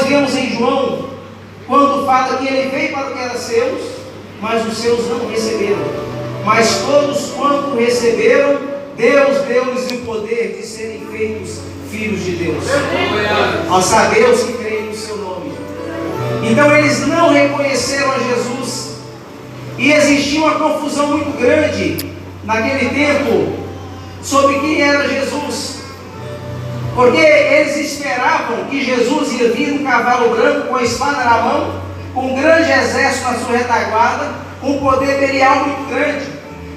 vemos em João, quando fala que ele veio para o que era seus, mas os seus não receberam. Mas todos quanto receberam, Deus deu-lhes o poder de serem feitos filhos de Deus, aos sabeus que creem no seu nome. Então eles não reconheceram a Jesus, e existia uma confusão muito grande naquele tempo sobre quem era Jesus, porque eles esperavam que Jesus ia vir num cavalo branco com a espada na mão, com um grande exército na sua retaguarda, com um poder belial muito grande.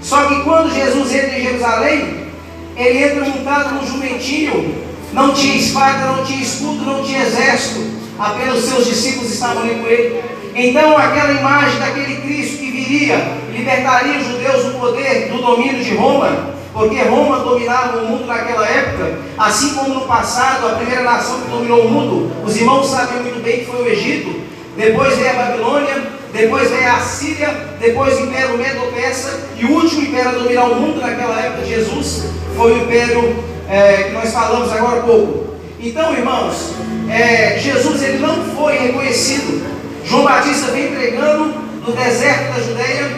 Só que quando Jesus entra em Jerusalém, ele entra montado num jumentinho, não tinha espada, não tinha escudo, não tinha exército, apenas seus discípulos estavam ali com ele. Então aquela imagem daquele Cristo que viria, libertaria os judeus do poder, do domínio de Roma, porque Roma dominava o mundo naquela época, assim como no passado a primeira nação que dominou o mundo, os irmãos sabem muito bem que foi o Egito, depois veio a Babilônia, depois veio a Síria, depois o Império Medo-Persa, e o último império a dominar o mundo naquela época de Jesus foi o Império que nós falamos agora há pouco. Então, irmãos, Jesus ele não foi reconhecido. João Batista vem pregando no deserto da Judeia,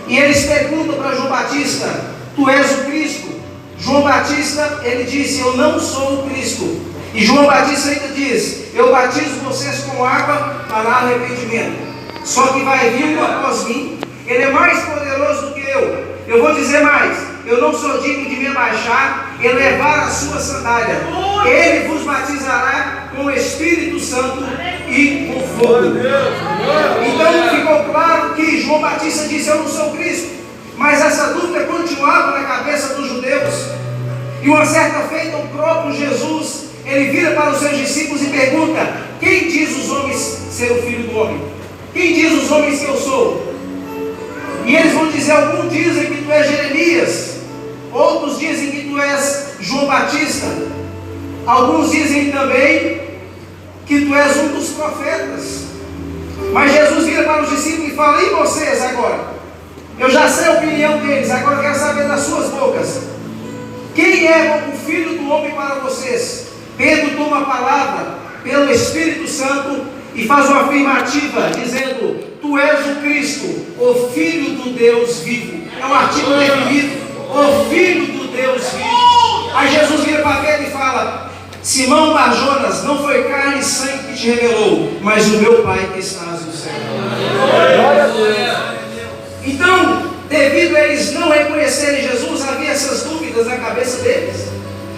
e eles perguntam para João Batista: tu és o Cristo? João Batista, ele disse: eu não sou o Cristo. E João Batista ainda diz: eu batizo vocês com água para arrependimento, só que vai vir um após mim, ele é mais poderoso do que eu. Eu vou dizer mais: eu não sou digno de me abaixar e levar a sua sandália. Ele vos batizará com o Espírito Santo e com fogo. Então ficou claro que João Batista disse: eu não sou o Cristo. Mas essa dúvida continuava na cabeça dos judeus. E uma certa feita, o próprio Jesus, ele vira para os seus discípulos e pergunta: quem diz os homens ser o Filho do Homem? Quem diz os homens que eu sou? E eles vão dizer: alguns dizem que tu és Jeremias, outros dizem que tu és João Batista, alguns dizem também que tu és um dos profetas. Mas Jesus vira para os discípulos e fala: e vocês agora? Eu já sei a opinião deles, agora eu quero saber das suas bocas. Quem é o Filho do Homem para vocês? Pedro toma a palavra pelo Espírito Santo e faz uma afirmativa, dizendo: tu és o Cristo, o Filho do Deus vivo. É um artigo definido: o Filho do Deus vivo. Aí Jesus vira para Pedro e fala: Simão Barjonas, não foi carne e sangue que te revelou, mas o meu Pai que estás no céu. Então, devido a eles não reconhecerem Jesus, havia essas dúvidas na cabeça deles.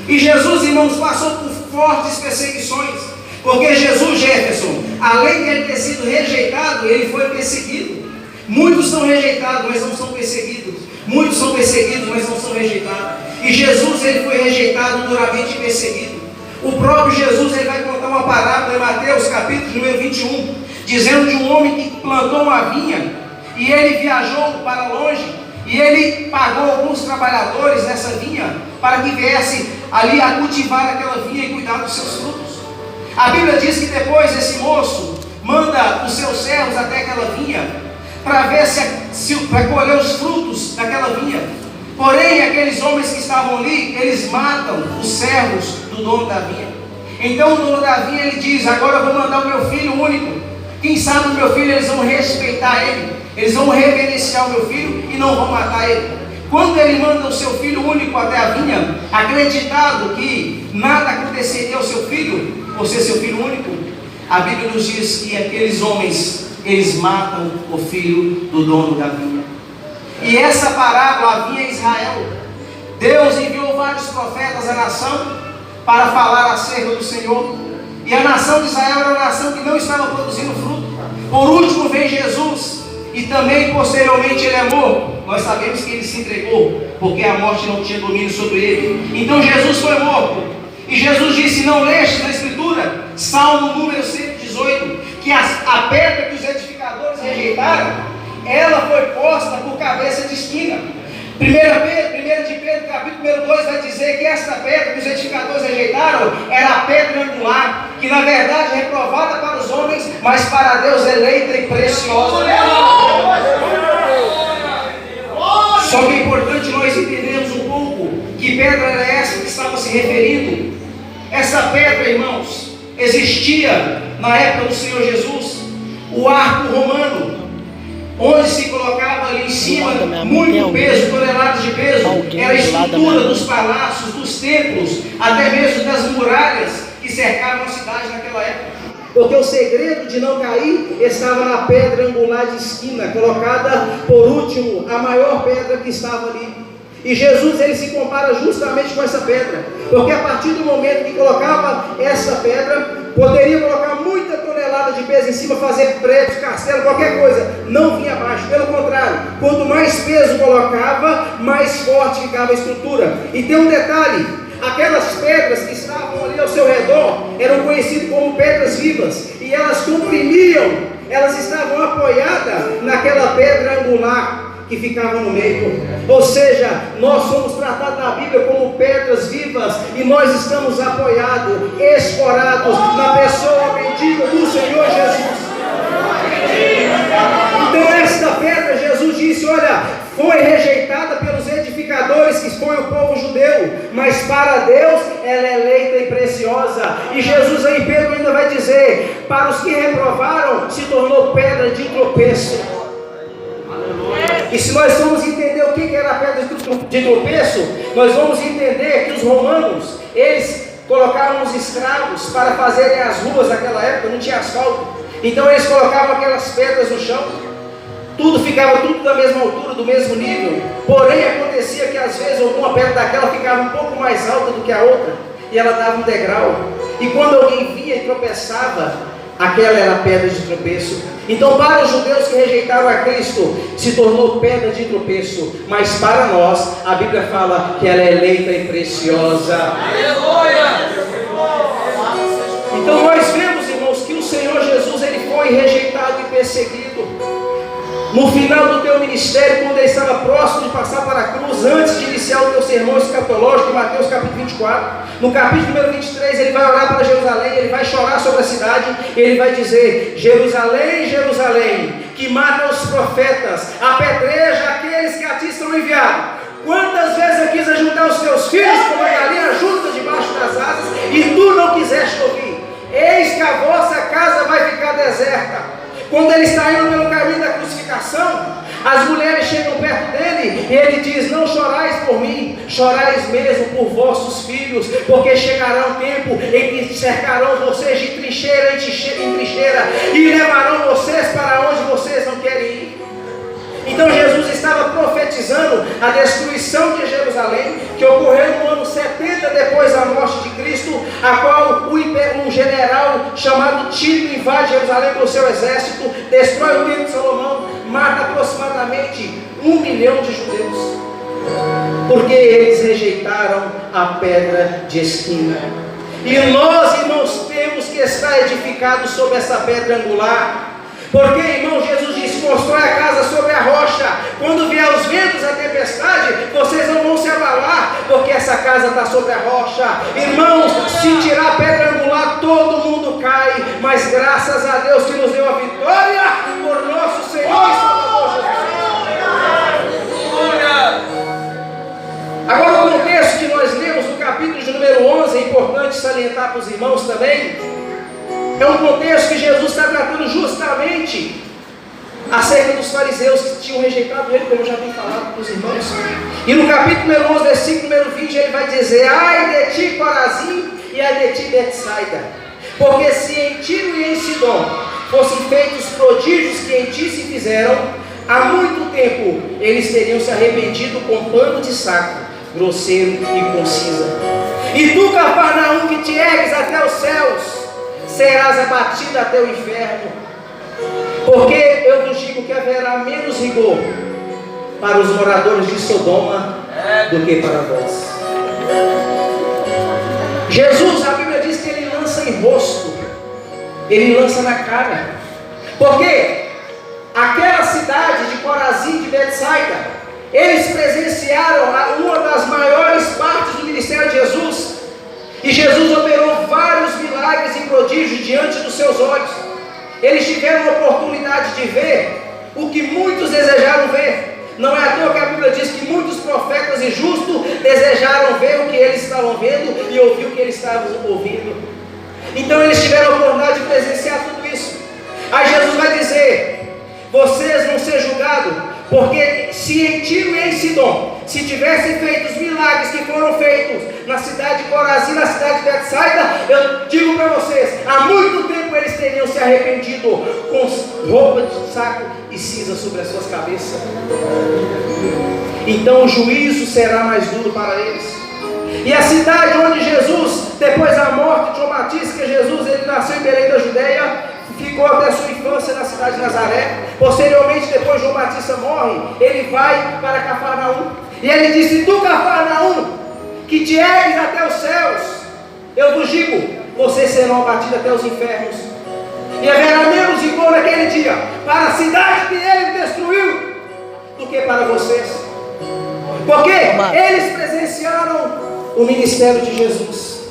E Jesus, irmãos, passou por fortes perseguições, porque Jesus, Jefferson, além de ele ter sido rejeitado, ele foi perseguido. Muitos são rejeitados, mas não são perseguidos. Muitos são perseguidos, mas não são rejeitados. E Jesus, ele foi rejeitado, duramente perseguido. O próprio Jesus, ele vai contar uma parábola em Mateus, capítulo número 21, dizendo de um homem que plantou uma vinha, e ele viajou para longe, e ele pagou alguns trabalhadores nessa vinha, para que viessem ali a cultivar aquela vinha e cuidar dos seus frutos. A Bíblia diz que depois esse moço manda os seus servos até aquela vinha, para ver para colher os frutos daquela vinha. Porém, aqueles homens que estavam ali, eles matam os servos do dono da vinha. Então o dono da vinha, ele diz: agora eu vou mandar o meu filho único. Quem sabe o meu filho, eles vão respeitar ele, eles vão reverenciar o meu filho e não vão matar ele. Quando ele manda o seu filho único até a vinha, acreditado que nada aconteceria ao seu filho, por ser seu filho único, a Bíblia nos diz que aqueles homens, eles matam o filho do dono da vinha. E essa parábola havia em Israel. Deus enviou vários profetas à nação para falar acerca do Senhor. E a nação de Israel era uma nação que não estava produzindo fruto. Por último vem Jesus, e também posteriormente ele é morto. Nós sabemos que ele se entregou, porque a morte não tinha domínio sobre ele. Então Jesus foi morto. E Jesus disse: não leste na Escritura, Salmo número 118, que a pedra que os edificadores rejeitaram, ela foi posta por cabeça de esquina. 1 de Pedro, capítulo número 2, vai dizer que esta pedra que os edificadores rejeitaram era a pedra angular, que na verdade é reprovada para os homens, mas para Deus eleita e preciosa. Só que é importante nós entendermos um pouco que pedra era essa que estava se referindo. Essa pedra, irmãos, existia na época do Senhor Jesus, o arco romano, onde se colocava ali em cima muito peso, toneladas de peso, era a estrutura dos palácios, dos templos, até mesmo das muralhas que cercavam a cidade naquela época. Porque o segredo de não cair estava na pedra angular de esquina, colocada por último, a maior pedra que estava ali. E Jesus, ele se compara justamente com essa pedra, porque a partir do momento que colocava essa pedra, poderia colocar muita tonelada de peso em cima, fazer prédios, castelo, qualquer coisa, não vinha abaixo. Pelo contrário, quanto mais peso colocava, mais forte ficava a estrutura. E tem um detalhe: aquelas pedras que estavam ali ao seu redor eram conhecidas como pedras vivas, e elas comprimiam, elas estavam apoiadas naquela pedra angular que ficava no meio. Ou seja, nós somos tratados na Bíblia como pedras vivas, e nós estamos apoiados, escorados na pessoa bendita do Senhor Jesus. Então esta pedra, Jesus disse, olha, foi rejeitada pelos edificadores, que foi o povo judeu, mas para Deus ela é eleita e preciosa. E Jesus aí, Pedro ainda vai dizer, para os que reprovaram, se tornou pedra de tropeço. E se nós vamos entender o que era a pedra de tropeço, nós vamos entender que os romanos, eles colocavam os escravos para fazerem as ruas naquela época, não tinha asfalto. Então eles colocavam aquelas pedras no chão, ficava tudo da mesma altura, do mesmo nível. Porém acontecia que às vezes alguma pedra daquela ficava um pouco mais alta do que a outra, e ela dava um degrau. E quando alguém via e tropeçava, aquela era a pedra de tropeço. Então para os judeus que rejeitaram a Cristo, se tornou pedra de tropeço. Mas para nós, a Bíblia fala que ela é eleita e preciosa. Aleluia! Então nós vemos, irmãos, que o Senhor Jesus, ele foi rejeitado e perseguido. No final do teu ministério, quando ele estava próximo de passar para a cruz, antes de iniciar o teu sermão escatológico, em Mateus capítulo 24, no capítulo número 23, ele vai olhar para Jerusalém, ele vai chorar sobre a cidade, e ele vai dizer: Jerusalém, Jerusalém, que mata os profetas, apedreja aqueles que a ti são enviados. Quantas vezes eu quis ajuntar os teus filhos como a galinha junta debaixo das asas, e tu não quiseste ouvir. Eis que a vossa casa vai ficar deserta. Quando ele está indo pelo caminho da crucificação, as mulheres chegam perto dele e ele diz: não chorais por mim, chorais mesmo por vossos filhos, porque chegará um tempo em que cercarão vocês de trincheira em trincheira e levarão vocês para onde vocês não querem ir. Então Jesus estava profetizando a destruição de Jerusalém, que ocorreu no ano 70 depois da morte de Cristo, a qual um general chamado Tito invade Jerusalém com o seu exército, destrói o templo de Salomão, mata aproximadamente 1 milhão de judeus, porque eles rejeitaram a pedra de esquina. E nós, irmãos, temos que estar edificados sobre essa pedra angular. Porque, irmão, Jesus disse: constrói a casa sobre a rocha. Quando vier os ventos, a tempestade, vocês não vão se abalar, porque essa casa está sobre a rocha. Irmãos, se tirar a pedra angular, todo mundo cai. Mas graças a Deus que nos deu a vitória por nosso Senhor e Salvador Jesus. Agora, o contexto que nós lemos no capítulo de número 11, é importante salientar para os irmãos também. É um contexto que Jesus está tratando justamente acerca dos fariseus que tinham rejeitado ele, como eu já tenho falado para os irmãos. E no capítulo número 11, versículo número 20, ele vai dizer: ai de ti, Corazim, e ai de ti, Betsaida, porque se em Tiro e em Sidom fossem feitos prodígios que em ti se fizeram, há muito tempo eles teriam se arrependido com pano de saco, grosseiro e com cinza. E tu, Cafarnaum, que te ergues até os céus, serás abatido até o inferno, porque eu vos digo que haverá menos rigor para os moradores de Sodoma do que para vós. Jesus, a Bíblia diz que ele lança em rosto, ele lança na cara, porque aquela cidade de Corazim, de Betsaida, eles presenciaram uma das maiores partes do ministério de Jesus. E Jesus operou vários milagres e prodígios diante dos seus olhos. Eles tiveram a oportunidade de ver o que muitos desejaram ver. Não é à toa que a Bíblia diz que muitos profetas e justos desejaram ver o que eles estavam vendo e ouvir o que eles estavam ouvindo. Então eles tiveram a oportunidade de presenciar tudo isso. Aí Jesus vai dizer: vocês vão ser julgados, porque se em Tiro e em Sidom se tivessem feito os milagres que foram feitos na cidade de Corazim, na cidade de Betsaida, eu digo para vocês, há muito tempo eles teriam se arrependido, com roupa de saco e cinza sobre as suas cabeças. Então o juízo será mais duro para eles. E a cidade onde Jesus, depois da morte de João Batista, que Jesus ele nasceu em Belém da Judeia, ficou até sua infância na cidade de Nazaré. Posteriormente, depois João Batista morre, ele vai para Cafarnaum. E ele disse: tu, Cafarnaum, que te ergues até os céus, eu vos digo, vocês serão abatidos até os infernos. E haverá menos vigor naquele dia para a cidade que ele destruiu do que para vocês. Porque eles presenciaram o ministério de Jesus.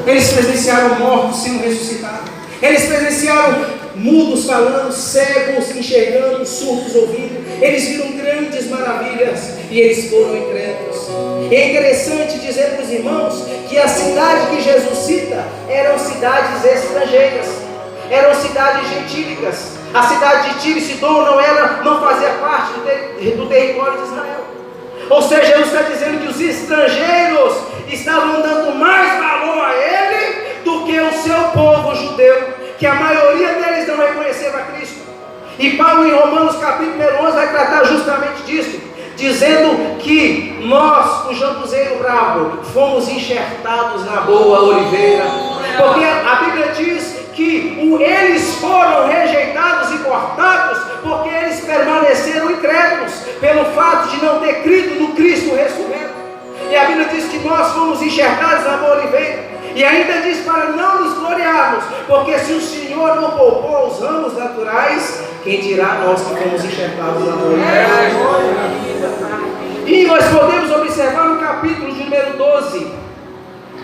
Eles presenciaram mortos sendo ressuscitados. Eles presenciaram mudos falando, cegos enxergando, surdos ouvindo. Eles viram grandes maravilhas e eles foram incrédulos. É interessante dizer para os irmãos que a cidade que Jesus cita eram cidades estrangeiras, eram cidades gentílicas. A cidade de Tiro e Sidom não fazia parte do território de Israel. Ou seja, Jesus está dizendo que os estrangeiros estavam dando mais valor a ele do que o seu povo judeu, que a maioria deles não reconheceu a Cristo. E Paulo, em Romanos capítulo 11, vai tratar justamente disso, dizendo que nós, o jambuzeiro bravo, fomos enxertados na boa oliveira. Porque a Bíblia diz que eles foram rejeitados e cortados porque eles permaneceram incrédulos, pelo fato de não ter crido no Cristo ressurreto. E a Bíblia diz que nós fomos enxertados na boa oliveira. E ainda diz para não nos gloriarmos, porque se o Senhor não poupou os ramos naturais, quem dirá nós que fomos enxertados na boa oliveira? E nós podemos observar no capítulo de número 12,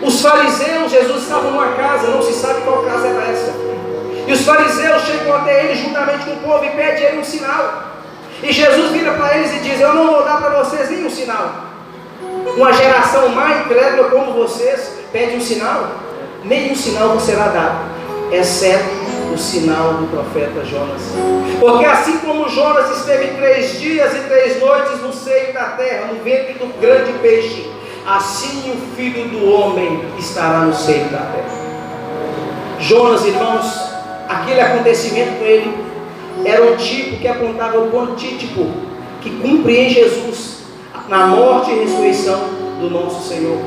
os fariseus, Jesus estava numa casa, não se sabe qual casa era essa. E os fariseus chegam até ele juntamente com o povo e pedem ele um sinal. E Jesus vira para eles e diz: eu não vou dar para vocês nenhum sinal. Uma geração má incrédula como vocês pede um sinal? Nenhum sinal vos será dado, exceto o sinal do profeta Jonas. Porque assim como Jonas esteve 3 dias e 3 noites no seio da terra, no ventre do grande peixe, assim o Filho do Homem estará no seio da terra. Jonas, irmãos, aquele acontecimento com ele era um tipo que apontava o antítipo que cumpre em Jesus, na morte e ressurreição do nosso Senhor.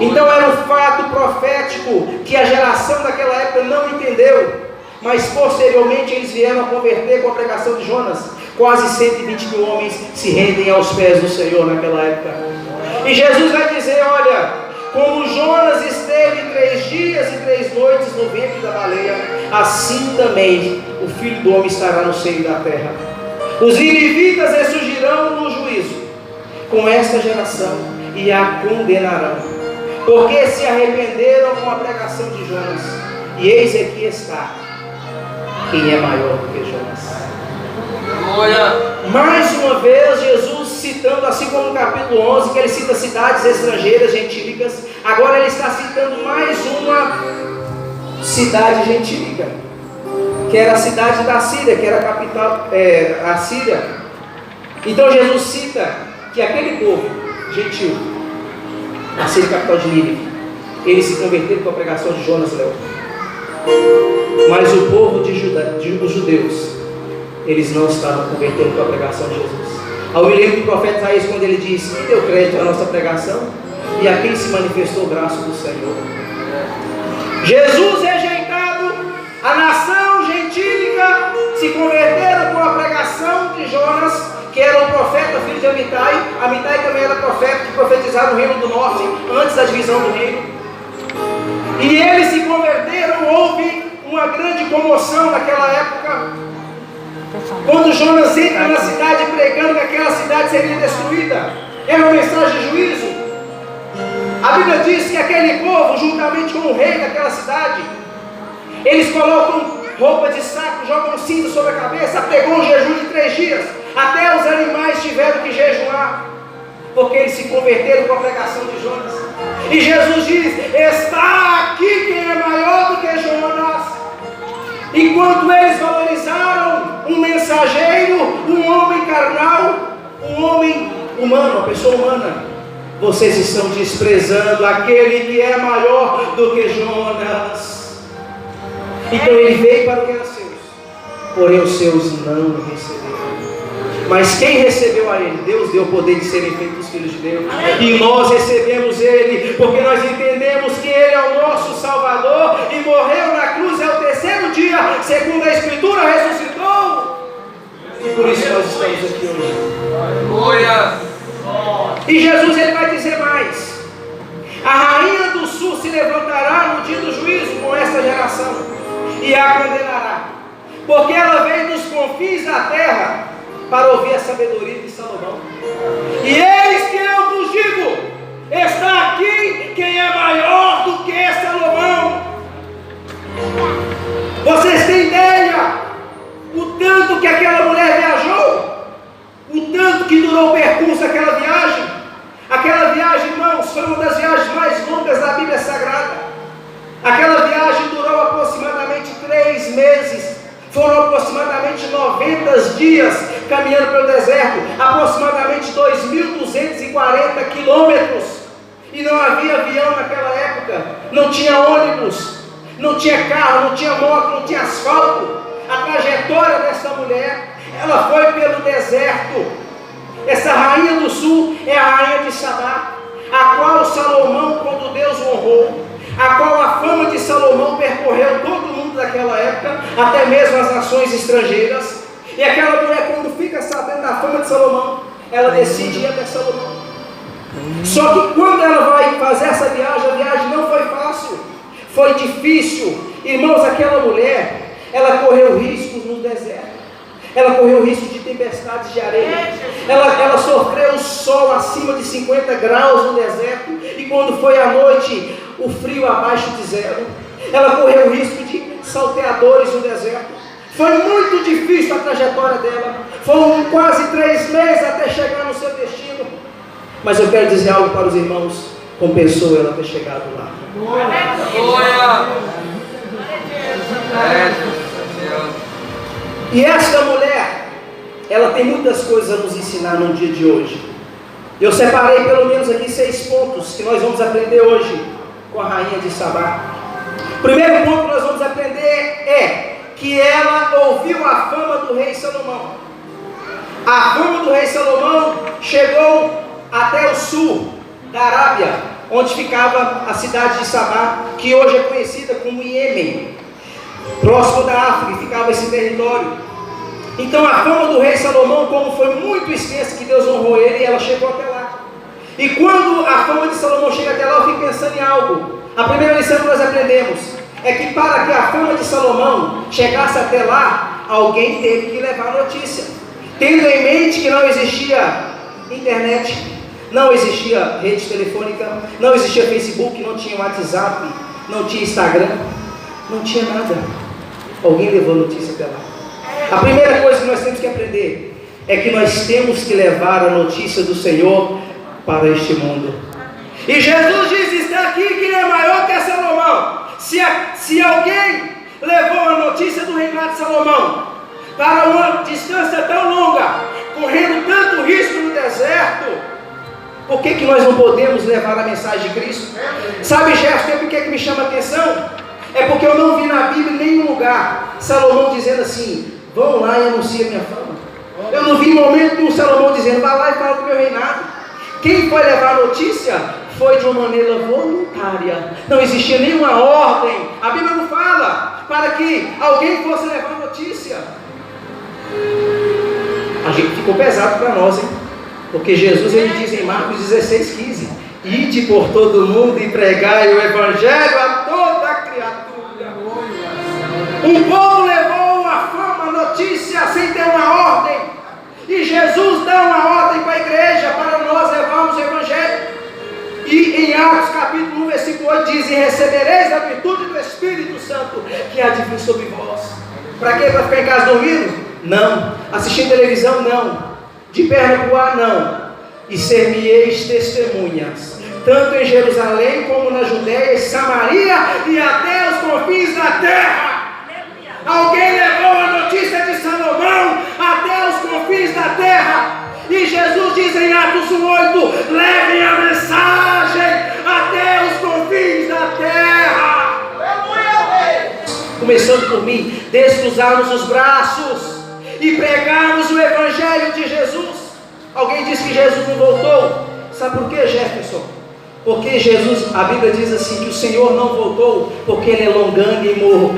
Então era um fato profético que a geração daquela época não entendeu, mas posteriormente eles vieram a converter com a pregação de Jonas. Quase 120 mil homens se rendem aos pés do Senhor naquela época. E Jesus vai dizer: olha, como Jonas esteve 3 dias e 3 noites no ventre da baleia, assim também o Filho do Homem estará no seio da terra. Os ninivitas ressurgirão no juízo com esta geração e a condenarão, porque se arrependeram com a pregação de Jonas. E eis aqui está quem é maior do que Jonas. Mais uma vez Jesus citando, assim como no capítulo 11, que ele cita cidades estrangeiras, gentílicas, agora ele está citando mais uma cidade gentílica, que era a cidade da Síria, que era a capital, a Síria. Então Jesus cita que aquele povo gentil, a Síria, capital de Nínive, eles se converteram com a pregação de Jonas Léo. Mas o povo os judeus, eles não estavam convertendo com a pregação de Jesus. Ao me lembro do profeta Isaías, quando ele disse que deu crédito à nossa pregação, e aqui se manifestou o braço do Senhor. Jesus rejeitado, a nação gentílica se converteram com a pregação de Jonas, que era um profeta, filho de Amitai. Amitai também era profeta que profetizava no reino do norte, antes da divisão do reino. E eles se converteram, houve uma grande comoção naquela época. Quando Jonas entra na cidade pregando que aquela cidade seria destruída, era uma mensagem de juízo. A Bíblia diz que aquele povo, juntamente com o rei daquela cidade, eles colocam roupa de saco, jogam cinza sobre a cabeça, pegou um jejum de 3 dias, até os animais tiveram que jejuar, porque eles se converteram com a pregação de Jonas. E Jesus diz: está aqui quem é maior Enquanto eles valorizaram um mensageiro, um homem carnal, um homem humano, uma pessoa humana, vocês estão desprezando aquele que é maior do que Jonas. Então ele veio para o que era seus, porém os seus não o receberam. Mas quem recebeu a ele? Deus deu o poder de serem feitos filhos de Deus. E nós recebemos ele, porque nós entendemos que ele é o nosso Salvador e morreu na cruz ao terceiro dia, segundo a Escritura, ressuscitou. E por isso nós estamos aqui hoje. E Jesus ele vai dizer mais: a rainha do sul se levantará no dia do juízo com esta geração e a condenará, porque ela veio dos confins da terra para ouvir a sabedoria de Salomão. E eis que eu vos digo: está aqui quem é maior do que Salomão. Vocês têm ideia o tanto que aquela mulher viajou? O tanto que durou o percurso daquela viagem? Aquela viagem, irmãos, foi uma das viagens mais longas da Bíblia Sagrada. Aquela viagem durou aproximadamente 3 meses. Foram aproximadamente 90 dias caminhando pelo deserto, aproximadamente 2.240 quilômetros. E não havia avião naquela época, não tinha ônibus, não tinha carro, não tinha moto, não tinha asfalto. A trajetória dessa mulher, ela foi pelo deserto. Essa rainha do sul é a rainha de Sabá, a qual Salomão, quando Deus honrou, a qual a fama de Salomão percorreu todo o mundo daquela época, até mesmo as nações estrangeiras. E aquela mulher, quando fica sabendo da fama de Salomão, ela decide ir até Salomão. Só que quando ela vai fazer essa viagem, a viagem não foi fácil, foi difícil. Irmãos, aquela mulher, ela correu riscos no deserto. Ela correu risco de tempestades de areia. Ela sofreu o sol acima de 50 graus no deserto. E quando foi à noite, o frio abaixo de zero. Ela correu risco de salteadores no deserto. Foi muito difícil a trajetória dela. Foram quase 3 meses até chegar no seu destino. Mas eu quero dizer algo para os irmãos: compensou ela ter chegado lá. E esta mulher, ela tem muitas coisas a nos ensinar no dia de hoje. Eu separei pelo menos aqui 6 pontos que nós vamos aprender hoje com a rainha de Sabá. O primeiro ponto que nós vamos aprender é que ela ouviu a fama do rei Salomão. A fama do rei Salomão chegou até o sul da Arábia, onde ficava a cidade de Sabá, que hoje é conhecida como Iêmen. Próximo da África ficava esse território. Então a fama do rei Salomão, como foi muito extensa, que Deus honrou ele, ela chegou até lá. E quando a fama de Salomão chega até lá, eu fico pensando em algo. A primeira lição que nós aprendemos é que para que a fama de Salomão chegasse até lá, alguém teve que levar a notícia. Tendo em mente que não existia internet, não existia rede telefônica, não existia Facebook, não tinha WhatsApp, não tinha Instagram, não tinha nada. Alguém levou a notícia até lá. A primeira coisa que nós temos que aprender é que nós temos que levar a notícia do Senhor para este mundo. E Jesus diz: está aqui quem é maior que Salomão. Se alguém levou a notícia do reinado de Salomão para uma distância tão longa, correndo tanto risco no deserto, por que nós não podemos levar a mensagem de Cristo? Sabe, Jefferson, por que me chama a atenção? É porque eu não vi na Bíblia em nenhum lugar Salomão dizendo assim: vão lá e anuncia minha fama. Eu não vi em momento nenhum Salomão dizendo: vai lá e fala do meu reinado. Quem foi levar a notícia foi de uma maneira voluntária. Não existia nenhuma ordem. A Bíblia não fala para que alguém fosse levar a notícia. A gente ficou pesado para nós, hein? Porque Jesus, ele diz em Marcos 16:15: ide por todo mundo e pregai o evangelho a toda criatura. Um povo levou a fama, a notícia, sem ter uma ordem. E Jesus dá uma ordem para a igreja, para nós levarmos o evangelho. E em Atos capítulo 1, versículo 8 diz: e recebereis a virtude do Espírito Santo que há de vir sobre vós. Para quê? Para ficar em casa dormindo? Não. Assistindo televisão? Não. De perna pro ar? Não. E ser-me-eis testemunhas, tanto em Jerusalém como na Judéia e Samaria e até os confins da terra. Alguém em Atos 1:8, levem a mensagem até os confins da terra. Começando por mim, descruzarmos os braços e pregarmos o Evangelho de Jesus. Alguém disse que Jesus não voltou. Sabe por quê, Jefferson? Porque Jesus, a Bíblia diz assim, que o Senhor não voltou porque Ele é longânimo,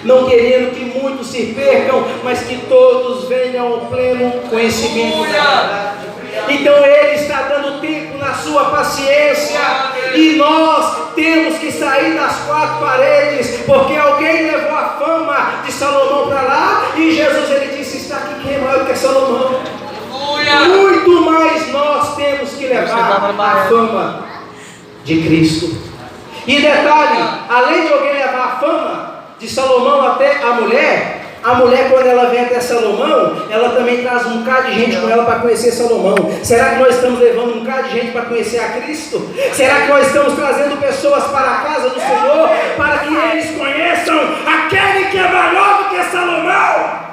não querendo que muitos se percam, mas que todos venham ao pleno conhecimento da verdade. Então Ele está dando tempo na sua paciência, e nós temos que sair das quatro paredes, porque alguém levou a fama de Salomão para lá, e Jesus ele disse, está aqui quem é maior que Salomão. Muito mais nós temos que levar a fama de Cristo. E detalhe, além de alguém levar a fama de Salomão até a mulher quando ela vem até Salomão, ela também traz um bocado de gente com ela para conhecer Salomão. Será que nós estamos levando um bocado de gente para conhecer a Cristo? Será que nós estamos trazendo pessoas para a casa do Senhor, para que eles conheçam aquele que é maior do que Salomão?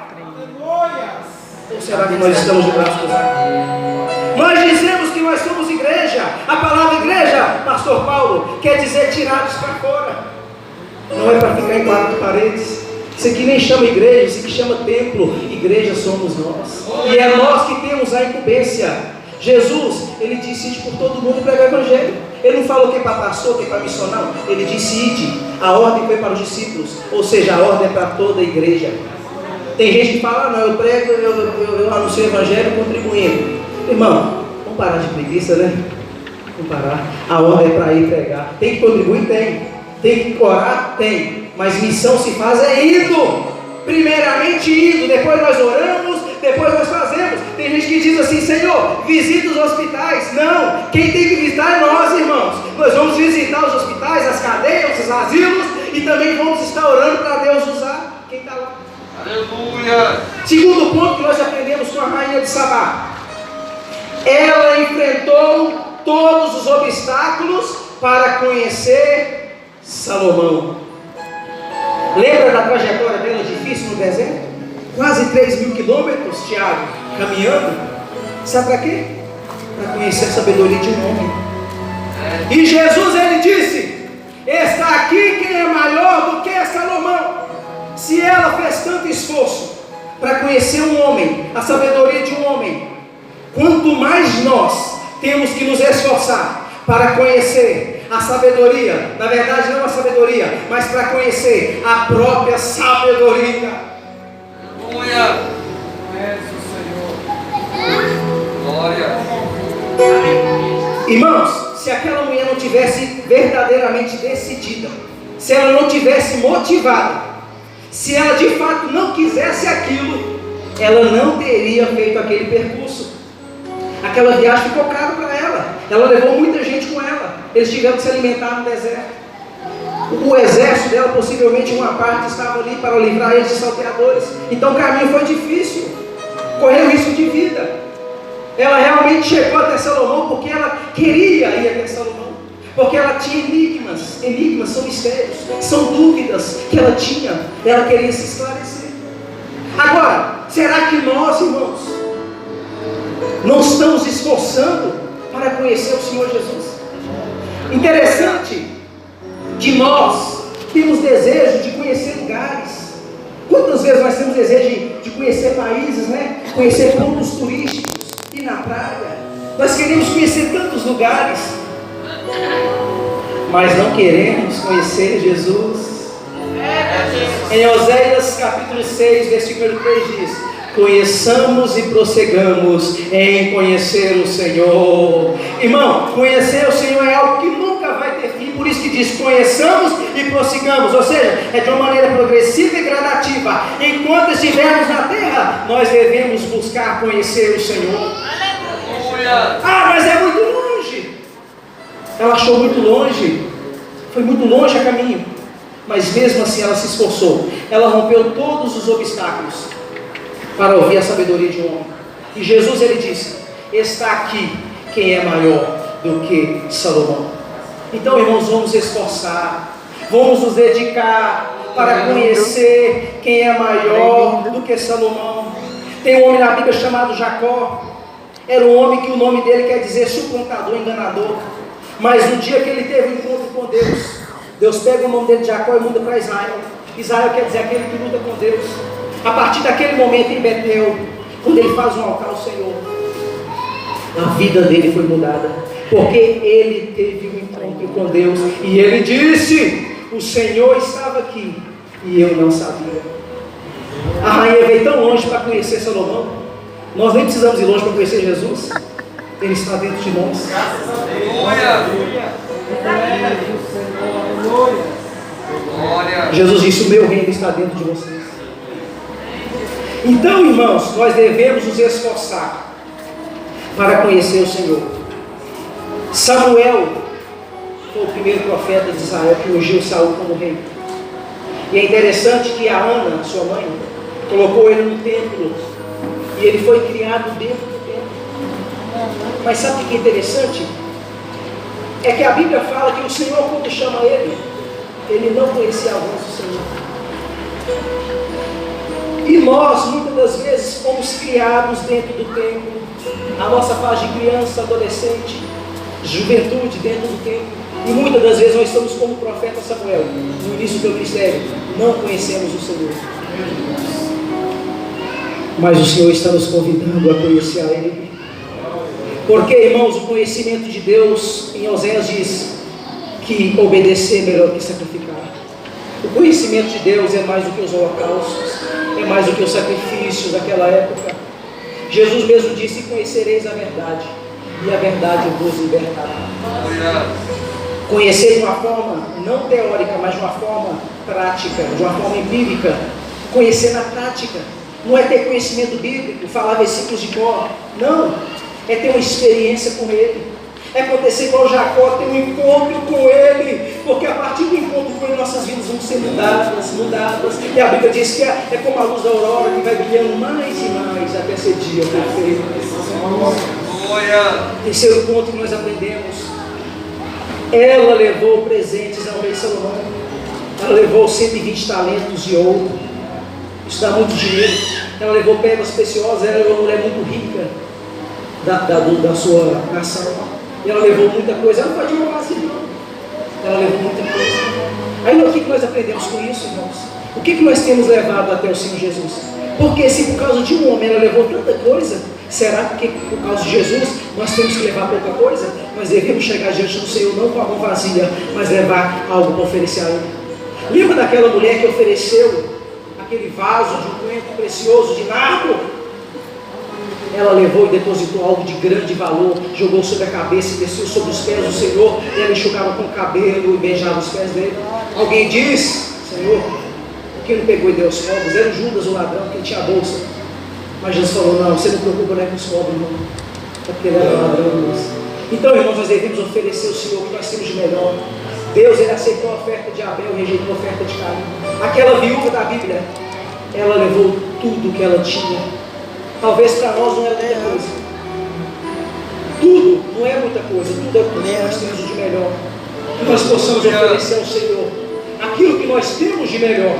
Ou será que nós estamos de braços cruzados? Nós dizemos que nós somos igreja. A palavra igreja, pastor Paulo, quer dizer tirados para fora. Não é para ficar em quatro paredes. Isso aqui nem chama igreja, isso aqui chama templo. Igreja somos nós. E é nós que temos a incumbência. Jesus, ele disse ide por todo mundo pregar o evangelho. Ele não falou que é para pastor, que é para missionário. Ele disse ide. A ordem foi para os discípulos. Ou seja, a ordem é para toda a igreja. Tem gente que fala, não, eu prego, eu anuncio o evangelho contribuindo. Irmão, vamos parar de preguiça, né? Vamos parar. A ordem é para ir pregar. Tem que contribuir? Tem. Tem que orar? Tem. Mas missão se faz é indo. Primeiramente indo, depois nós oramos, depois nós fazemos. Tem gente que diz assim, Senhor, visita os hospitais. Não, quem tem que visitar é nós, irmãos. Nós vamos visitar os hospitais, as cadeias, os asilos, e também vamos estar orando para Deus usar quem está lá. Aleluia. Segundo ponto que nós aprendemos com a rainha de Sabá. Ela enfrentou todos os obstáculos para conhecer Salomão. Lembra da trajetória dela difícil no deserto? Quase 3.000 quilômetros, Tiago, caminhando. Sabe para quê? Para conhecer a sabedoria de um homem. E Jesus ele disse, está aqui quem é maior do que Salomão. Se ela fez tanto esforço para conhecer um homem, a sabedoria de um homem, quanto mais nós temos que nos esforçar para conhecer a sabedoria, na verdade não a sabedoria, mas para conhecer a própria sabedoria. Aleluia! Glória! Irmãos, se aquela mulher não tivesse verdadeiramente decidida, se ela não tivesse motivada, se ela de fato não quisesse aquilo, ela não teria feito aquele percurso. Aquela viagem ficou caro para ela. Ela levou muita gente com ela. Eles tiveram que se alimentar no deserto. O exército dela, possivelmente uma parte estava ali para livrar eles de salteadores. Então o caminho foi difícil. Correu risco de vida. Ela realmente chegou até Salomão porque ela queria ir até Salomão. Porque ela tinha enigmas. Enigmas são mistérios, são dúvidas que ela tinha. Ela queria se esclarecer. Agora, será que nós, irmãos, não estamos esforçando para conhecer o Senhor Jesus? Interessante que nós temos desejo de conhecer lugares. Quantas vezes nós temos desejo de conhecer países, né? Conhecer pontos turísticos, ir na praia. Nós queremos conhecer tantos lugares, mas não queremos conhecer Jesus. Em Oséias capítulo 6, versículo 3 diz: conheçamos e prossigamos em conhecer o Senhor. Irmão, conhecer o Senhor é algo que nunca vai ter fim. Por isso que diz, conheçamos e prossigamos. Ou seja, é de uma maneira progressiva e gradativa. Enquanto estivermos na terra, nós devemos buscar conhecer o Senhor. Aleluia. Ah, mas é muito longe. Ela achou muito longe. Foi muito longe a caminho. Mas mesmo assim ela se esforçou. Ela rompeu todos os obstáculos para ouvir a sabedoria de um homem. E Jesus ele disse: está aqui quem é maior do que Salomão. Então, irmãos, vamos esforçar, vamos nos dedicar para conhecer quem é maior do que Salomão. Tem um homem na Bíblia chamado Jacó. Era um homem que o nome dele quer dizer suplantador, enganador. Mas no dia que ele teve um encontro com Deus, Deus pega o nome dele de Jacó e muda para Israel. Israel quer dizer aquele que luta com Deus. A partir daquele momento em Betel, quando ele faz um altar ao Senhor, a vida dele foi mudada, porque ele teve um encontro com Deus. E ele disse: o Senhor estava aqui e eu não sabia. A rainha veio tão longe para conhecer Salomão. Nós nem precisamos ir longe para conhecer Jesus. Ele está dentro de nós. Graças a Deus. Glória. Jesus disse: o meu reino está dentro de vocês. Então, irmãos, nós devemos nos esforçar para conhecer o Senhor. Samuel foi o primeiro profeta de Israel que ungiu Saul como rei. E é interessante que a Ana, sua mãe, colocou ele no templo. E ele foi criado dentro do templo. Mas sabe o que é interessante? É que a Bíblia fala que o Senhor, quando chama ele não conhecia a voz do Senhor. E nós, muitas das vezes, fomos criados dentro do templo. A nossa fase de criança, adolescente, juventude dentro do templo. E muitas das vezes nós estamos como o profeta Samuel, no início do ministério, não conhecemos o Senhor. Mas o Senhor está nos convidando a conhecer a Ele. Porque, irmãos, o conhecimento de Deus, em Oséias diz que obedecer é melhor que sacrificar. O conhecimento de Deus é mais do que os holocaustos, é mais do que os sacrifícios daquela época. Jesus mesmo disse: conhecereis a verdade, e a verdade vos libertará. Conhecer de uma forma não teórica, mas de uma forma prática, de uma forma empírica. Conhecer na prática. Não é ter conhecimento bíblico, falar versículos de cor. Não. É ter uma experiência com Ele. É acontecer igual Jacó, ter um encontro com Ele. Porque a partir do encontro com Ele, nossas vidas vão ser mudadas. E a Bíblia diz que é como a luz da aurora, que vai brilhando mais e mais até ser dia perfeito. Terceiro ponto que nós aprendemos: ela levou presentes ao rei Salomão. Ela levou 120 talentos de ouro. Isso dá muito dinheiro. Ela levou pedras preciosas. Ela era uma mulher muito rica da sua nação. E ela levou muita coisa. Ela não pode roubar assim, não. Ela levou muita coisa. Aí o que nós aprendemos com isso, irmãos? O que nós temos levado até o Senhor Jesus? Porque se por causa de um homem ela levou tanta coisa, será que por causa de Jesus nós temos que levar pouca coisa? Nós devemos chegar diante do Senhor não com a mão vazia, mas levar algo para oferecer a Ele. Lembra daquela mulher que ofereceu aquele vaso de um unguento precioso de nardo? Ela levou e depositou algo de grande valor, jogou sobre a cabeça e desceu sobre os pés do Senhor, e ela enxugava com o cabelo e beijava os pés dele. Alguém diz: Senhor, por que não pegou e deu os pobres? Era o Judas, o ladrão, que tinha a bolsa. Mas Jesus falou: não, você não preocupa com os pobres, não, porque ele era ladrão. Então, irmãos, nós devemos oferecer ao Senhor o que nós temos de melhor. Deus, Ele aceitou a oferta de Abel, rejeitou a oferta de Caim. Aquela viúva da Bíblia, ela levou tudo que ela tinha. Talvez para nós não era muita coisa. Tudo não é muita coisa, tudo é o que nós temos de melhor. Que nós possamos oferecer ao Senhor aquilo que nós temos de melhor.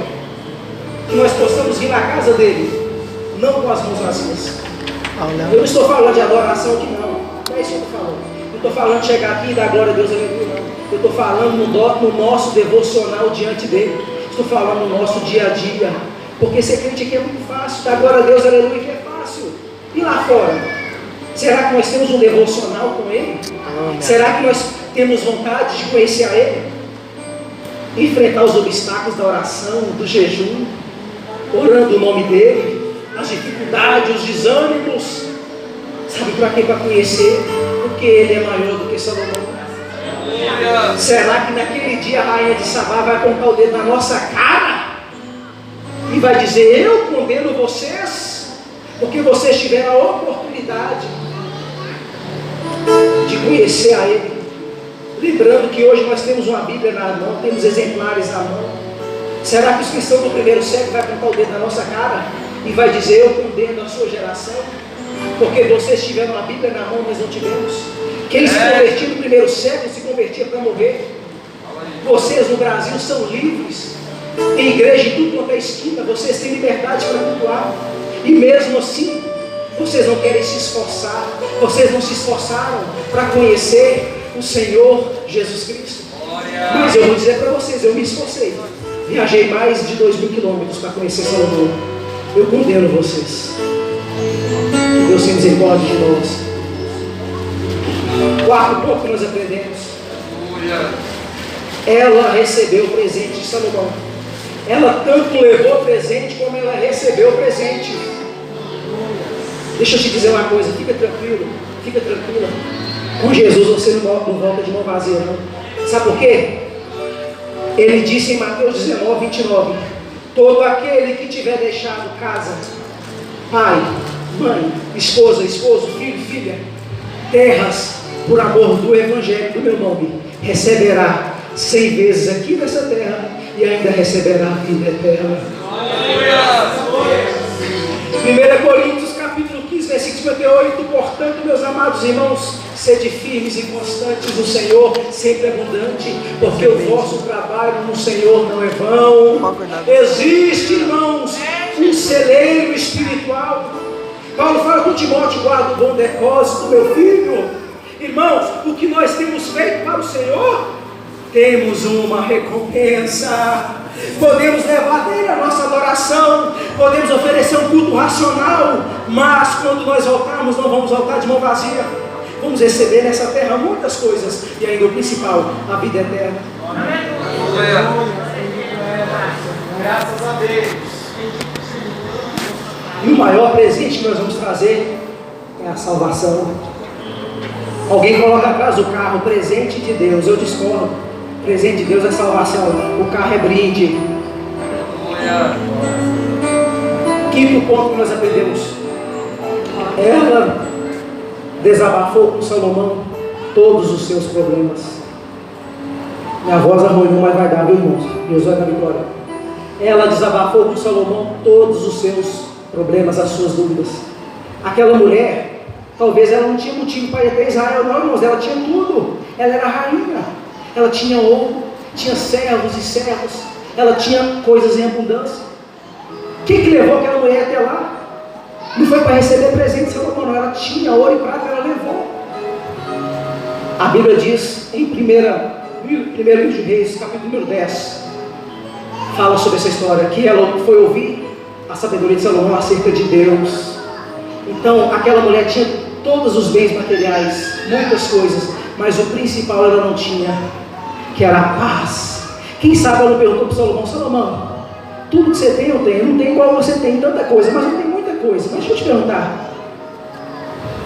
Que nós possamos vir na casa dEle, não com as mãos vazias. Eu não estou falando de adoração aqui, não. Não é isso que eu estou falando. Não estou falando de chegar aqui e dar glória a Deus, aleluia, não. Eu estou falando no nosso devocional diante dEle. Estou falando no nosso dia a dia. Porque ser crente aqui é muito fácil. Dar glória a Deus, aleluia, que é fácil. E lá fora? Será que nós temos um devocional com Ele? Será que nós temos vontade de conhecer a Ele? Enfrentar os obstáculos da oração, do jejum, orando o nome dEle, as dificuldades, os desânimos. Sabe para quê? Para conhecer, porque Ele é maior do que Salomão. Será que naquele dia a rainha de Sabá vai apontar o dedo na nossa cara e vai dizer: eu condeno vocês, porque vocês tiveram a oportunidade de conhecer a Ele? Lembrando que hoje nós temos uma Bíblia na mão, temos exemplares na mão. Será que os cristãos do primeiro século vai apontar o dedo na nossa cara e vai dizer: eu condeno a sua geração, porque vocês tiveram a Bíblia na mão, nós não tivemos? Quem se convertia no primeiro século se convertia para morrer. Vocês no Brasil são livres, tem igreja em tudo quanto é esquina, vocês têm liberdade para cultuar, e mesmo assim Vocês não querem se esforçar. Vocês não se esforçaram para conhecer o Senhor Jesus Cristo. Mas eu vou dizer para vocês, eu me esforcei. Viajei mais de 2.000 quilômetros para conhecer Salomão. Eu condeno vocês. Que Deus tenha misericórdia de nós. Quarto ponto que nós aprendemos. Ela recebeu o presente de Salomão. Ela tanto levou o presente como ela recebeu o presente. Deixa eu te dizer uma coisa, fica tranquilo, fica tranquila. Com Jesus você não volta de mão vazia, não. Sabe por quê? Ele disse em Mateus 19, 29: todo aquele que tiver deixado casa, pai, mãe, esposa, esposo, filho, filha, terras, por amor do Evangelho do meu nome, receberá 100 vezes aqui nessa terra e ainda receberá a vida eterna. 1 Coríntios capítulo 15, versículo 58: portanto, meus amados irmãos, sede firmes e constantes no Senhor, sempre abundante, porque o vosso trabalho no Senhor não é vão. Existe, irmãos, um celeiro espiritual. Paulo fala com Timóteo: guarda o bom depósito, meu filho. Irmãos, o que nós temos feito para o Senhor, temos uma recompensa. Podemos levar dele a nossa adoração, podemos oferecer um culto racional, mas quando nós voltarmos, não vamos voltar de mão vazia. Vamos receber nessa terra muitas coisas, e ainda o principal, a vida eterna. Graças a Deus. E o maior presente que nós vamos trazer é a salvação. Alguém coloca atrás do carro, presente de Deus. Eu discordo. Presente de Deus é salvação. O carro é brinde. Quinto ponto que nós aprendemos: ela desabafou com Salomão todos os seus problemas. Minha voz arruinou, mas vai dar, viu, irmãos? Deus vai dar vitória. Ela desabafou com Salomão todos os seus problemas, as suas dúvidas. Aquela mulher, talvez ela não tinha motivo para ir até Israel, não, irmãos. Ela tinha tudo. Ela era rainha. Ela tinha ouro, tinha servos e servos. Ela tinha coisas em abundância. O que levou aquela mulher até lá? Não foi para receber presente de Salomão, não. Ela tinha ouro e prata, ela levou. A Bíblia diz em 1 livro de Reis, capítulo 10, fala sobre essa história, que ela foi ouvir a sabedoria de Salomão acerca de Deus. Então aquela mulher tinha todos os bens materiais, muitas coisas, mas o principal ela não tinha, que era a paz. Quem sabe ela não perguntou para Salomão: Salomão, tudo que você tem eu tenho, não tem igual você tem tanta coisa, mas eu tenho muita coisa. Mas deixa eu te perguntar,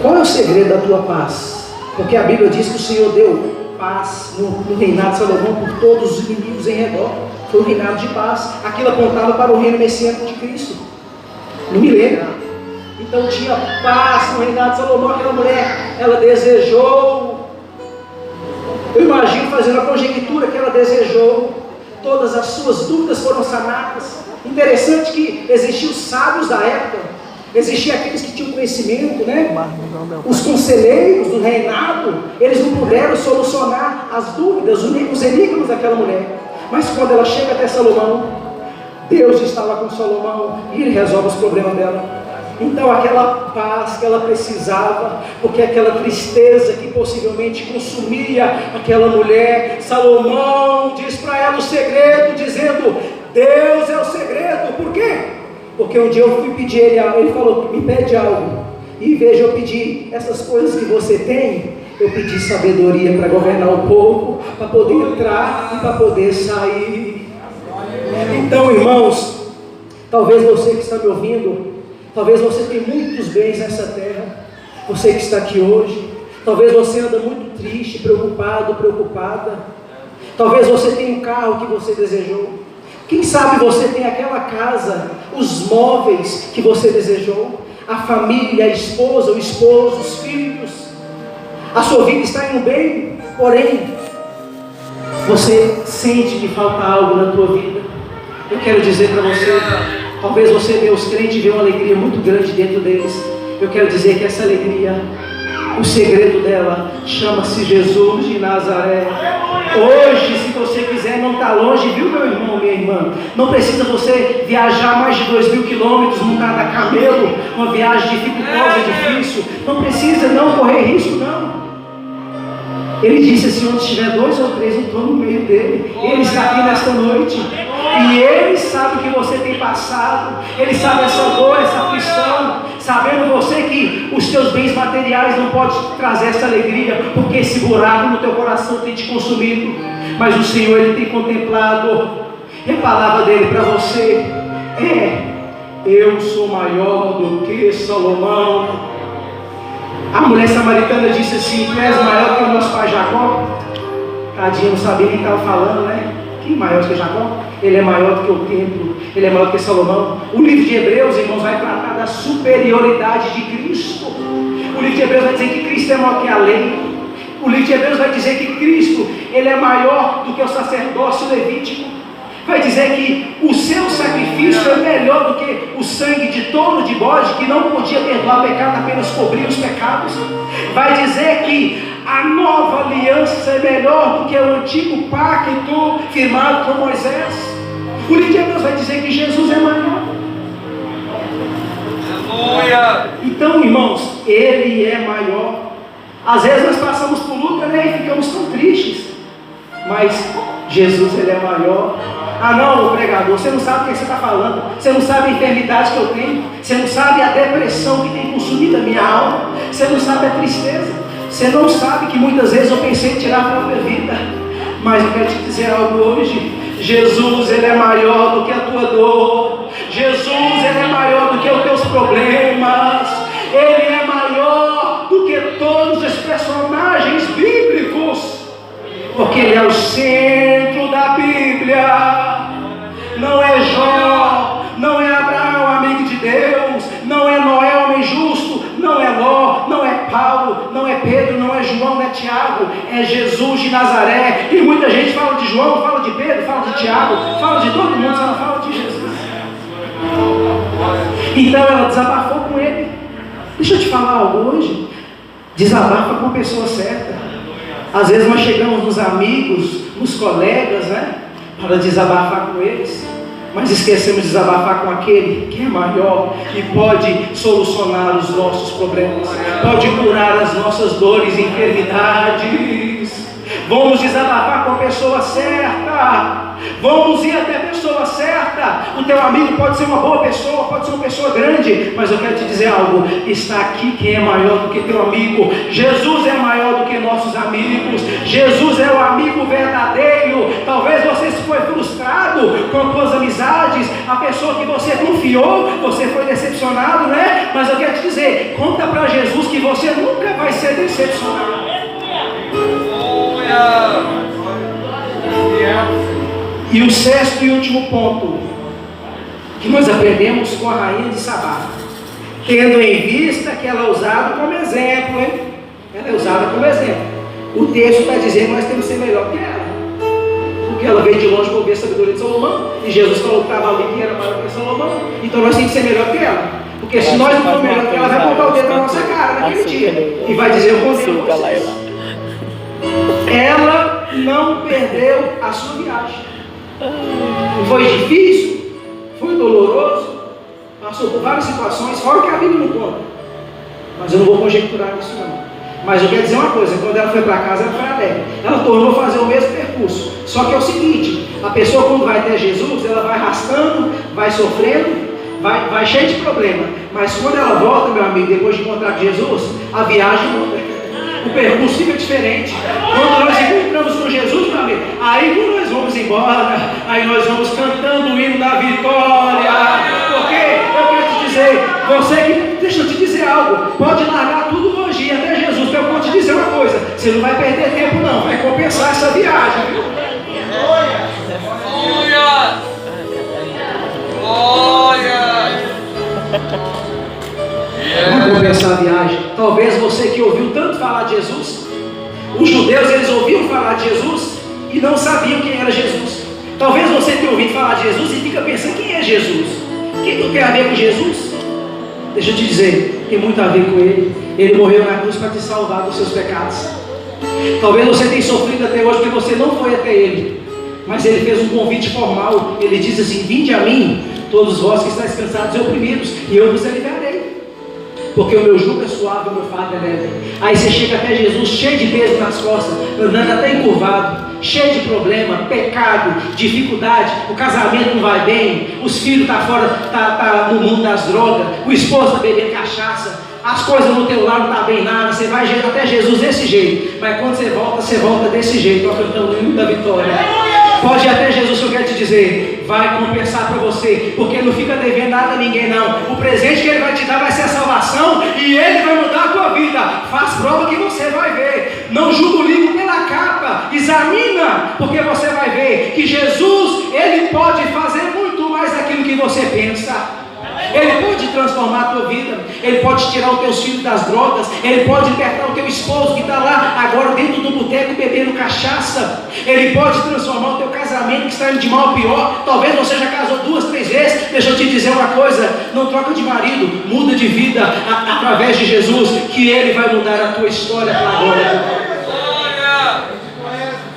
qual é o segredo da tua paz? Porque a Bíblia diz que o Senhor deu paz no reinado de Salomão por todos os inimigos em redor. Foi um reinado de paz. Aquilo apontava para o reino messiânico de Cristo no milênio. Então tinha paz no reinado de Salomão. Aquela mulher, ela desejou, eu imagino fazendo a conjectura que ela desejou, todas as suas dúvidas foram sanadas. Interessante que existiam os sábios da época, existiam aqueles que tinham conhecimento, né? Os conselheiros do reinado, eles não puderam solucionar as dúvidas, os enigmas daquela mulher. Mas quando ela chega até Salomão, Deus está lá com Salomão e ele resolve os problemas dela. Então aquela paz que ela precisava, porque aquela tristeza que possivelmente consumia aquela mulher, Salomão diz para ela o segredo, dizendo: Deus é o segredo. Por quê? Porque um dia eu fui pedir ele falou: me pede algo, e veja, eu pedi essas coisas que você tem. Eu pedi sabedoria para governar o povo, para poder entrar e para poder sair. Então, irmãos, talvez você que está me ouvindo, talvez você tenha muitos bens nessa terra, você que está aqui hoje, talvez você anda muito triste, preocupado, preocupada, talvez você tenha um carro que você desejou, quem sabe você tem aquela casa, os móveis que você desejou, a família, a esposa, o esposo, os filhos, a sua vida está indo bem, porém, você sente que falta algo na tua vida. Eu quero dizer para você, talvez você vê os crentes e vê uma alegria muito grande dentro deles. Eu quero dizer que essa alegria, o segredo dela, chama-se Jesus de Nazaré. Hoje, se você quiser, não está longe, viu, meu irmão, minha irmã? Não precisa você viajar mais de 2.000 quilômetros montado a camelo, uma viagem dificultosa, difícil. Não precisa não correr risco, não. Ele disse assim: onde estiver 2 ou 3, eu estou no meio dele. Ele está aqui nesta noite. E Ele sabe o que você tem passado. Ele sabe essa dor, essa aflição. Sabendo você que os teus bens materiais não podem trazer essa alegria, porque esse buraco no teu coração tem te consumido. Mas o Senhor, Ele tem contemplado. E a palavra dele para você é: eu sou maior do que Salomão. A mulher samaritana disse assim: tu és maior que o nosso pai Jacó? Tadinho, não sabia quem estava falando, né? Quem é maior do que Jacó? Ele é maior do que o templo, ele é maior do que Salomão. O livro de Hebreus, irmãos, vai tratar da superioridade de Cristo. O livro de Hebreus vai dizer que Cristo é maior que a lei. O livro de Hebreus vai dizer que Cristo, ele é maior do que o sacerdócio levítico. Vai dizer que o seu sacrifício é melhor do que o sangue de touro, de bode, que não podia perdoar pecado, apenas cobrir os pecados. Vai dizer que a nova aliança é melhor do que o antigo pacto firmado com Moisés. O livro de Hebreus vai dizer que Jesus é maior. Aleluia! Então, irmãos, Ele é maior. Às vezes nós passamos por luta, né, e ficamos tão tristes. Mas Jesus, Ele é maior. Ah não, pregador, você não sabe o que você está falando. Você não sabe a enfermidade que eu tenho. Você não sabe a depressão que tem consumido a minha alma. Você não sabe a tristeza. Você não sabe que muitas vezes eu pensei em tirar a própria vida. Mas eu quero te dizer algo hoje. Jesus, Ele é maior do que a tua dor. Jesus, Ele é maior do que os teus problemas. Ele é maior do que todos os personagens bíblicos. Porque Ele é o centro da Bíblia. Não é Jó, não é Abraão, amigo de Deus, não é Noé, homem justo, não é Ló, não é Paulo, não é Pedro, não é João, não é Tiago, é Jesus de Nazaré. E muita gente fala de João, fala de Pedro, fala de Tiago, fala de todo mundo, só não fala de Jesus. Então ela desabafou com ele. Deixa eu te falar algo hoje. Desabafa com a pessoa certa. Às vezes nós chegamos nos amigos, nos colegas, né, para desabafar com eles, mas esquecemos de desabafar com aquele que é maior e pode solucionar os nossos problemas, pode curar as nossas dores e enfermidades. Vamos desabafar com a pessoa certa. Vamos ir até a pessoa certa. O teu amigo pode ser uma boa pessoa, pode ser uma pessoa grande, mas eu quero te dizer algo: está aqui quem é maior do que teu amigo. Jesus é maior do que nossos amigos. Jesus é o amigo verdadeiro. Talvez você se foi frustrado com as tuas amizades, a pessoa que você confiou, você foi decepcionado, né? Mas eu quero te dizer, conta para Jesus que você nunca vai ser decepcionado. E o sexto e último ponto que nós aprendemos com a rainha de Sabá, tendo em vista que ela é usada como exemplo, hein? Ela é usada como exemplo. O texto está dizendo que nós temos que ser melhor que ela, porque ela veio de longe para ouvir a sabedoria de Salomão, e Jesus falou que estava ali que era maior que Salomão. Então nós temos que ser melhor que ela, porque se nós não formos melhor que ela, vai botar o dedo na nossa cara naquele dia e vai dizer: eu condeno vocês. Ela não perdeu a sua viagem. Foi difícil, foi doloroso, passou por várias situações, fora que a Bíblia não conta, mas eu não vou conjecturar isso não. Mas eu quero dizer uma coisa: quando ela foi para casa, ela foi alegre, ela tornou fazer o mesmo percurso. Só que é o seguinte, a pessoa quando vai até Jesus, ela vai arrastando, vai sofrendo, vai cheio de problema, mas quando ela volta, meu amigo, depois de encontrar Jesus, a viagem muda. O percurso fica diferente. Quando nós encontramos com Jesus, meu amigo, aí nós vamos embora, aí nós vamos cantando o hino da vitória. Porque eu quero te dizer, você que, deixa eu te dizer algo, pode largar tudo hoje e até Jesus, que eu vou te dizer uma coisa: você não vai perder tempo não, vai compensar essa viagem, viu? Glória! Glória! Vamos compensar a viagem. Talvez você que ouviu tanto falar de Jesus, os judeus, eles ouviam falar de Jesus e não sabiam quem era Jesus. Talvez você tenha ouvido falar de Jesus e fica pensando: quem é Jesus? O que tem a ver com Jesus? Deixa eu te dizer, tem muito a ver com Ele. Ele morreu na cruz para te salvar dos seus pecados. Talvez você tenha sofrido até hoje porque você não foi até Ele. Mas ele fez um convite formal. Ele diz assim: vinde a mim, todos vós que estáis cansados e oprimidos, e eu vos aliviarei. Porque o meu jugo é suave, o meu fardo é leve. Aí você chega até Jesus cheio de peso nas costas, andando até encurvado, cheio de problema, pecado, dificuldade, o casamento não vai bem, os filhos estão fora, tá no mundo das drogas, o esposo está bebendo cachaça, as coisas no teu lado não estão bem nada, você vai até Jesus desse jeito, mas quando você volta desse jeito, cantando o hino da vitória. Pode ir até Jesus, eu quero te dizer, vai compensar para você, porque não fica devendo nada a ninguém não. O presente que ele vai te dar vai ser a salvação, e ele vai mudar a tua vida. Faz prova que você vai ver. Não julga o livro pela capa, examina, porque você vai ver que Jesus, ele pode fazer muito mais daquilo que você pensa. Ele pode transformar a tua vida, ele pode tirar os teus filhos das drogas, ele pode libertar o teu esposo que está lá agora dentro do boteco bebendo cachaça, ele pode transformar o teu casamento que está indo de mal a pior. Talvez você já casou 2, 3 vezes. Deixa eu te dizer uma coisa: não troca de marido, muda de vida através de Jesus, que ele vai mudar a tua história para a glória.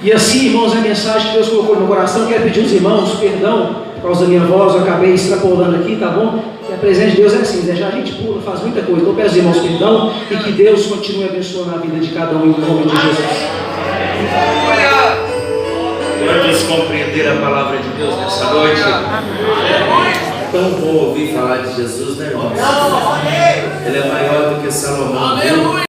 E assim, irmãos, a mensagem que Deus colocou no meu coração, quero pedir aos irmãos perdão por causa da minha voz, eu acabei extrapolando aqui, tá bom? E a presença de Deus é assim, já a gente pula, faz muita coisa. Então peço aos irmãos perdão e que Deus continue abençoando a vida de cada um em nome de Jesus. Quantos compreenderam a palavra de Deus nessa noite? Tão bom ouvir falar de Jesus, né, irmãos? Ele é maior do que Salomão, viu?